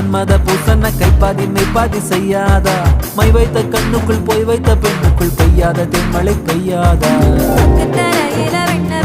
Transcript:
மன்மத பூசன கைப்பாதி மெய்ப்பாதி செய்யாதா my வைத்த கண்ணுக்குள் போய் வைத்த பெண்ணுக்குள் பெய்யாத தென்மழை பெய்யாதா தரையில வெண்ண